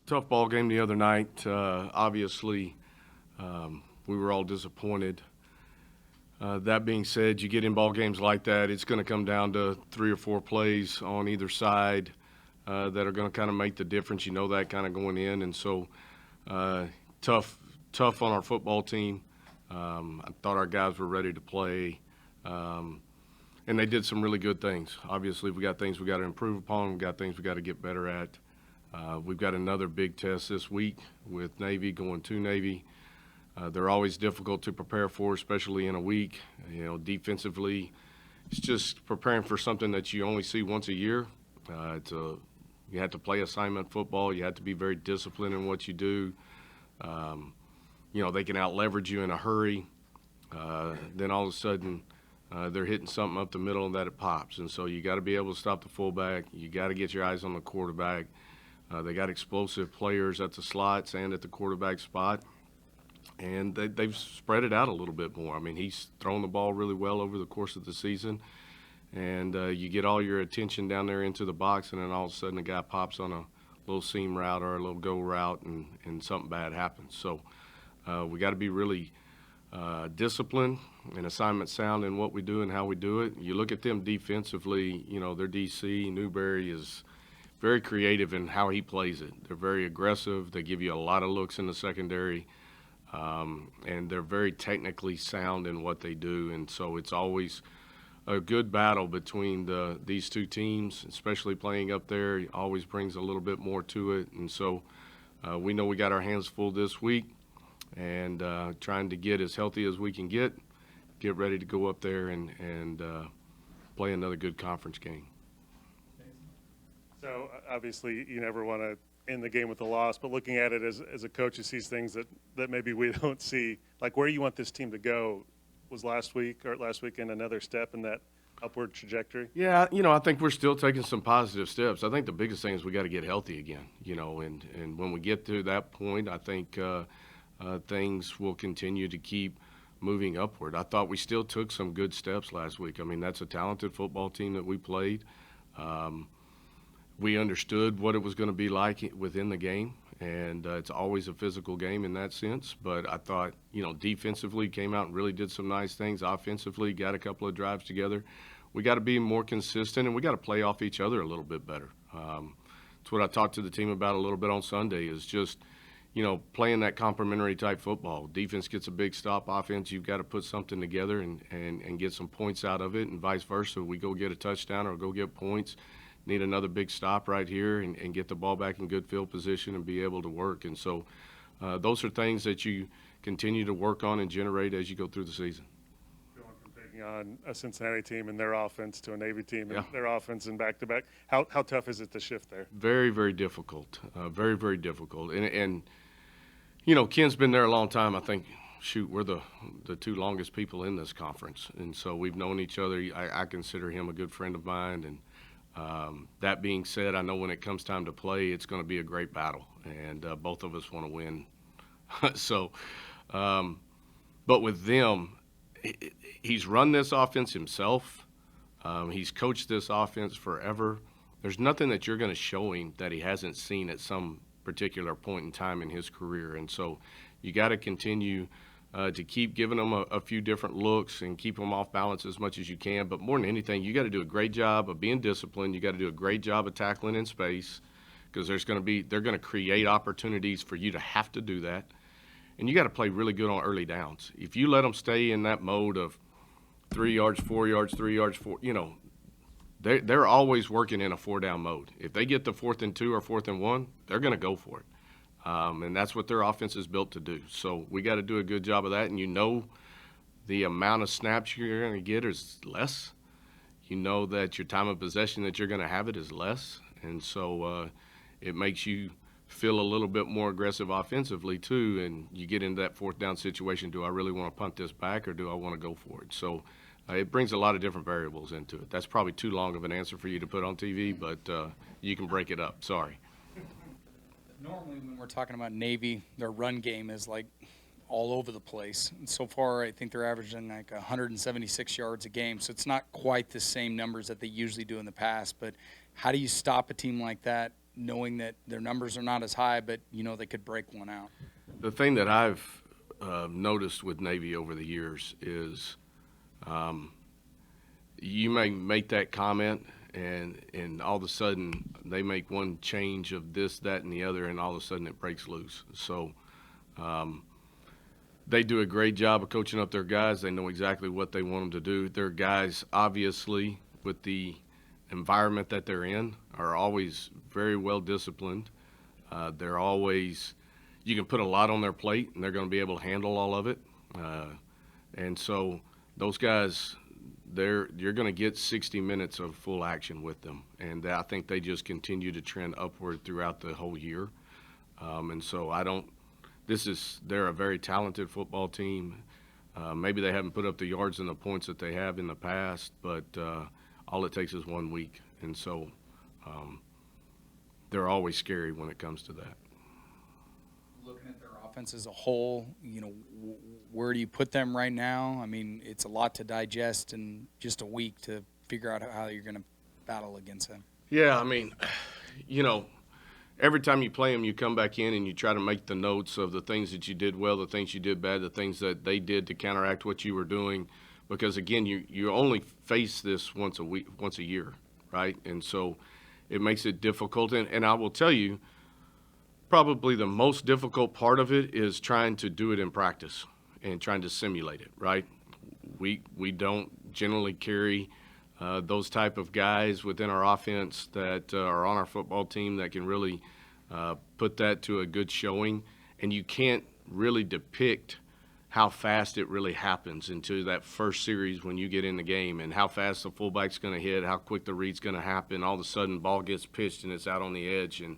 Tough ball game the other night. Obviously, we were all disappointed. That being said, you get in ball games like that, it's going to come down to 3 or 4 plays on either side that are going to kind of make the difference. You know that kind of going in, and so tough on our football team. I thought our guys were ready to play, and they did some really good things. Obviously, we got things we got to improve upon. We got things we got to get better at. We've got another big test this week with Navy, going to Navy. They're always difficult to prepare for, especially in a week. You know, defensively, it's just preparing for something that you only see once a year. You have to play assignment football. You have to be very disciplined in what you do. You know, they can out-leverage you in a hurry. Then all of a sudden, they're hitting something up the middle and that it pops. And so you got to be able to stop the fullback. You got to get your eyes on the quarterback. They got explosive players at the slots and at the quarterback spot. And they've spread it out a little bit more. I mean, he's thrown the ball really well over the course of the season. And you get all your attention down there into the box, and then all of a sudden a guy pops on a little seam route or a little go route, and something bad happens. So we got to be really disciplined and assignment sound in what we do and how we do it. You look at them defensively, you know, their DC, Newberry, is very creative in how he plays it. They're very aggressive. They give you a lot of looks in the secondary. And they're very technically sound in what they do, and so it's always a good battle between these two teams, especially playing up there. It always brings a little bit more to it, and so we know we got our hands full this week, and trying to get as healthy as we can get ready to go up there and play another good conference game. So obviously you never want to end the game with a loss, but looking at it as a coach who sees things that maybe we don't see, like where you want this team to go, was last weekend another step in that upward trajectory? Yeah, you know, I think we're still taking some positive steps. I think the biggest thing is we got to get healthy again, you know, and when we get to that point, I think things will continue to keep moving upward. I thought we still took some good steps last week. I mean, that's a talented football team that we played. We understood what it was going to be like within the game, and it's always a physical game in that sense. But I thought, you know, defensively came out and really did some nice things. Offensively, got a couple of drives together. We got to be more consistent, and we got to play off each other a little bit better. It's what I talked to the team about a little bit on Sunday, is just, you know, playing that complementary type football. Defense gets a big stop. Offense, you've got to put something together and get some points out of it, and vice versa. We go get a touchdown or go get points. Need another big stop right here and get the ball back in good field position and be able to work. And so those are things that you continue to work on and generate as you go through the season. Going from taking on a Cincinnati team and their offense to a Navy team and their offense and back-to-back, how tough is it to shift there? Very, very difficult. Very, very difficult. And, you know, Ken's been there a long time. I think, shoot, we're the two longest people in this conference. And so we've known each other. I consider him a good friend of mine. And that being said, I know when it comes time to play, it's going to be a great battle, and both of us want to win. So, but with them, he's run this offense himself. He's coached this offense forever. There's nothing that you're going to show him that he hasn't seen at some particular point in time in his career, and so you got to continue to keep giving them a few different looks and keep them off balance as much as you can. But more than anything, you got to do a great job of being disciplined. You got to do a great job of tackling in space, because they're going to create opportunities for you to have to do that. And you got to play really good on early downs. If you let them stay in that mode of 3 yards, 4 yards, 3 yards, 4, you know, they're always working in a 4-down mode. If they get the 4th and 2 or 4th and 1, they're going to go for it. And that's what their offense is built to do. So we got to do a good job of that. And you know the amount of snaps you're going to get is less. You know that your time of possession that you're going to have it is less. And so it makes you feel a little bit more aggressive offensively too. And you get into that 4th down situation. Do I really want to punt this back, or do I want to go for it? So it brings a lot of different variables into it. That's probably too long of an answer for you to put on TV, but you can break it up. Sorry. Normally when we're talking about Navy, their run game is like all over the place. And so far, I think they're averaging like 176 yards a game, so it's not quite the same numbers that they usually do in the past. But how do you stop a team like that knowing that their numbers are not as high, but they could break one out. The thing that I've noticed with Navy over the years is you may make that comment and all of a sudden they make one change of this, that, and the other, and all of a sudden it breaks loose. So they do a great job of coaching up their guys. They know exactly what they want them to do. Their guys, obviously, with the environment that they're in, are always very well disciplined. They're always, you can put a lot on their plate and they're going to be able to handle all of it. And so those guys, you're going to get 60 minutes of full action with them. And I think they just continue to trend upward throughout the whole year. And so they're a very talented football team. Maybe they haven't put up the yards and the points that they have in the past, but all it takes is 1 week. And so they're always scary when it comes to that. Looking at their offense as a whole, where do you put them right now? I mean, it's a lot to digest in just a week to figure out how you're going to battle against them. Yeah, I mean, every time you play them, you come back in and you try to make the notes of the things that you did well, the things you did bad, the things that they did to counteract what you were doing. Because, again, you only face this once a year, right? And so it makes it difficult. And I will tell you, probably the most difficult part of it is trying to do it in practice and trying to simulate it, right? We don't generally carry those type of guys within our offense that are on our football team that can really put that to a good showing. And you can't really depict how fast it really happens into that first series when you get in the game, and how fast the fullback's going to hit, how quick the read's going to happen. All of a sudden, ball gets pitched and it's out on the edge. And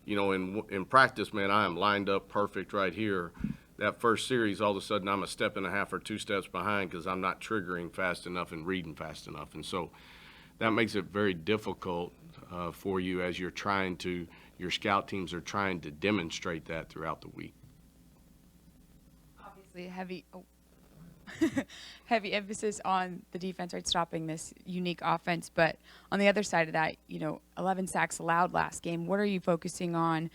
in practice, man, I am lined up perfect right here. That first series, all of a sudden, I'm a step and a half or 2 steps behind because I'm not triggering fast enough and reading fast enough. And so that makes it very difficult for you as your scout teams are trying to demonstrate that throughout the week. Obviously, heavy emphasis on the defense, right, stopping this unique offense. But on the other side of that, 11 sacks allowed last game. What are you focusing on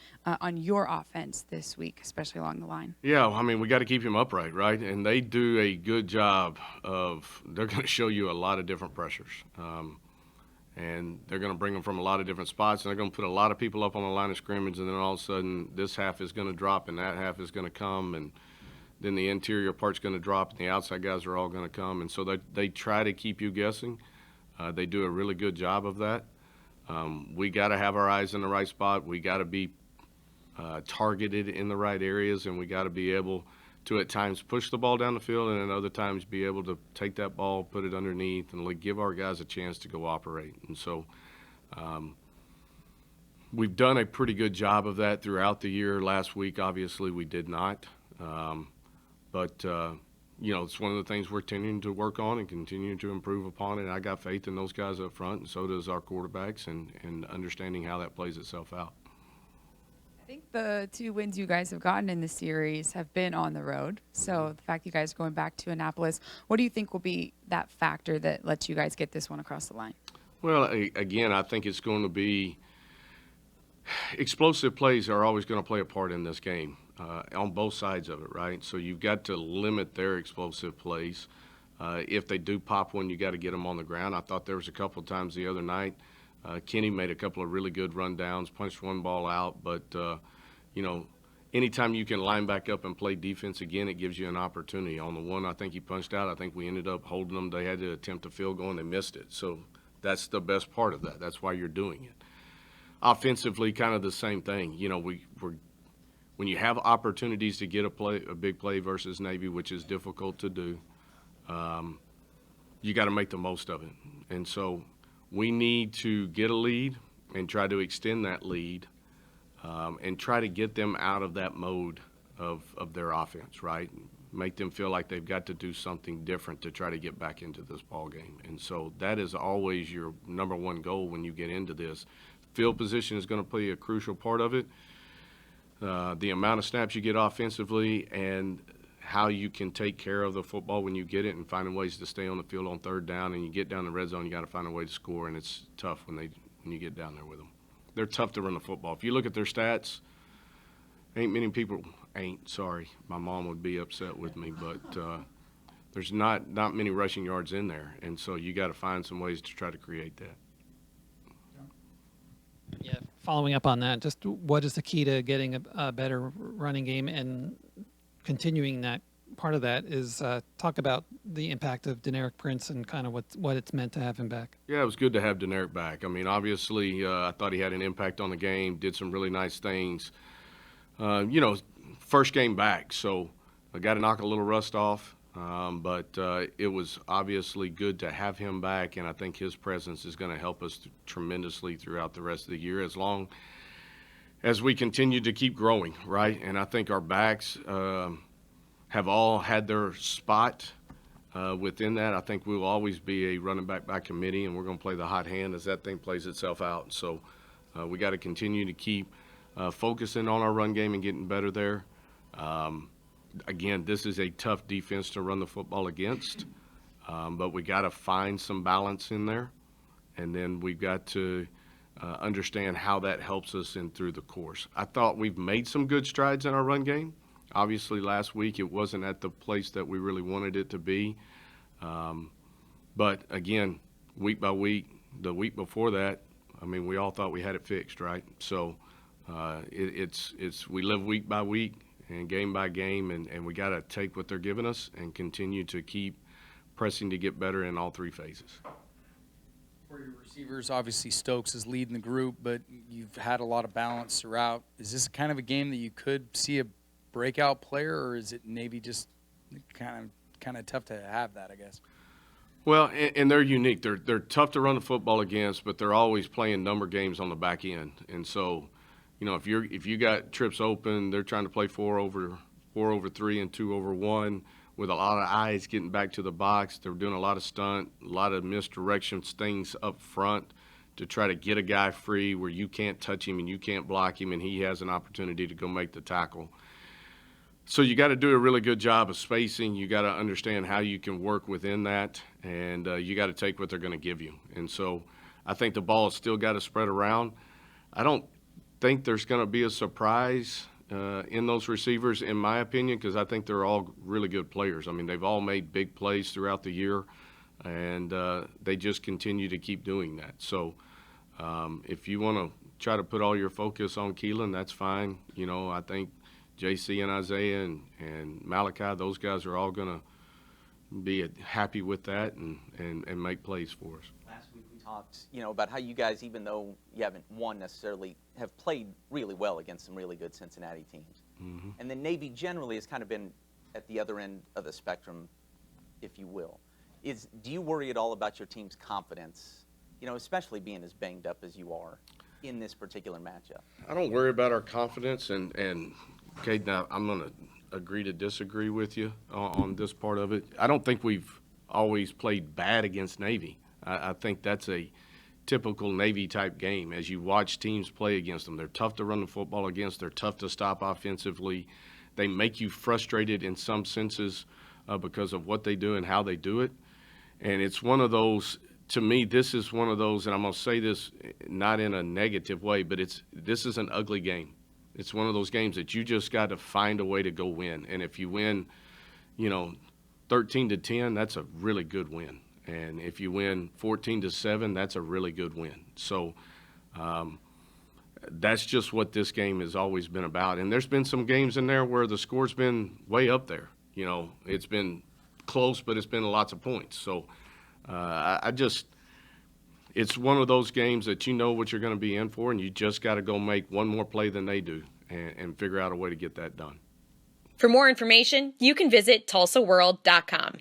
your offense this week, especially along the line? Yeah, I mean, we got to keep him upright, right? And they do a good job they're going to show you a lot of different pressures. And they're going to bring them from a lot of different spots, and they're going to put a lot of people up on the line of scrimmage, and then all of a sudden this half is going to drop and that half is going to come, and then the interior part's going to drop and the outside guys are all going to come. And so they try to keep you guessing. They do a really good job of that. We got to have our eyes in the right spot. We got to be targeted in the right areas, and we got to be able to at times push the ball down the field, and at other times be able to take that ball, put it underneath, and give our guys a chance to go operate. And so we've done a pretty good job of that throughout the year. Last week, obviously, we did not. But it's one of the things we're continuing to work on and continue to improve upon. And I got faith in those guys up front, and so does our quarterbacks, and understanding how that plays itself out. I think the 2 wins you guys have gotten in the series have been on the road. So the fact you guys are going back to Annapolis, what do you think will be that factor that lets you guys get this one across the line? Well, again, I think it's going to be explosive plays are always going to play a part in this game. On both sides of it, right? So you've got to limit their explosive plays. If they do pop one, you got to get them on the ground. I thought there was a couple of times the other night. Kenny made a couple of really good rundowns, punched one ball out. But, anytime you can line back up and play defense again, it gives you an opportunity. On the one I think he punched out, I think we ended up holding them. They had to attempt a field goal, and they missed it. So that's the best part of that. That's why you're doing it. Offensively, kind of the same thing. When you have opportunities to get a big play versus Navy, which is difficult to do, you got to make the most of it. And so we need to get a lead and try to extend that lead and try to get them out of that mode of their offense, right? Make them feel like they've got to do something different to try to get back into this ball game. And so that is always your number one goal when you get into this. Field position is going to play a crucial part of it. The amount of snaps you get offensively and how you can take care of the football when you get it, and finding ways to stay on the field on third down. And you get down the red zone, you got to find a way to score, and it's tough when you get down there with them. they're tough to run the football. If you look at their stats, sorry, my mom would be upset with me, but there's not many rushing yards in there, and so you got to find some ways to try to create that. Yeah, following up on that, just what is the key to getting a better running game and continuing that? Part of that is talk about the impact of Deneric Prince and kind of what it's meant to have him back. Yeah, it was good to have Deneric back. I mean, obviously, I thought he had an impact on the game, did some really nice things. First game back, so I got to knock a little rust off. But it was obviously good to have him back, and I think his presence is going to help us tremendously throughout the rest of the year as long as we continue to keep growing, right? And I think our backs have all had their spot within that. I think we will always be a running back by committee, and we're going to play the hot hand as that thing plays itself out. So we got to continue to keep focusing on our run game and getting better there. Again, this is a tough defense to run the football against, but we got to find some balance in there, and then we've got to understand how that helps us in through the course. I thought we've made some good strides in our run game. Obviously, last week it wasn't at the place that we really wanted it to be, but again, week by week, the week before that, I mean, we all thought we had it fixed, right? So it's we live week by week and game by game, and we got to take what they're giving us and continue to keep pressing to get better in all three phases. For your receivers, obviously Stokes is leading the group, but you've had a lot of balance throughout. Is this kind of a game that you could see a breakout player, or is it maybe just kind of tough to have that, I guess? Well, and they're unique. They're tough to run the football against, but they're always playing number games on the back end, and so if you got trips open, they're trying to play 4 over 3 and 2 over 1 with a lot of eyes getting back to the box. They're doing a lot of stunt, a lot of misdirection things up front to try to get a guy free where you can't touch him and you can't block him and he has an opportunity to go make the tackle. So you got to do a really good job of spacing. You got to understand how you can work within that, and you got to take what they're going to give you. And so I think the ball has still got to spread around. I don't think there's going to be a surprise in those receivers, in my opinion, because I think they're all really good players. I mean, they've all made big plays throughout the year, and they just continue to keep doing that. So if you want to try to put all your focus on Keelan, that's fine. I think JC and Isaiah and Malachi, those guys are all going to be happy with that and make plays for us. Last week we talked, about how you guys, even though you haven't won necessarily, have played really well against some really good Cincinnati teams. Mm-hmm. And then Navy generally has kind of been at the other end of the spectrum, if you will. Do you worry at all about your team's confidence, especially being as banged up as you are in this particular matchup? I don't worry about our confidence, and okay, now I'm going to agree to disagree with you on this part of it. I don't think we've always played bad against Navy. I think that's a typical Navy-type game. As you watch teams play against them, they're tough to run the football against. They're tough to stop offensively. They make you frustrated in some senses because of what they do and how they do it. And it's one of those, to me, this is one of those, and I'm going to say this not in a negative way, but this is an ugly game. It's one of those games that you just got to find a way to go win. And if you win, 13-10, that's a really good win. And if you win 14-7, that's a really good win. So that's just what this game has always been about. And there's been some games in there where the score's been way up there. It's been close, but it's been lots of points. So it's one of those games that you know what you're going to be in for, and you just got to go make one more play than they do and figure out a way to get that done. For more information, you can visit TulsaWorld.com.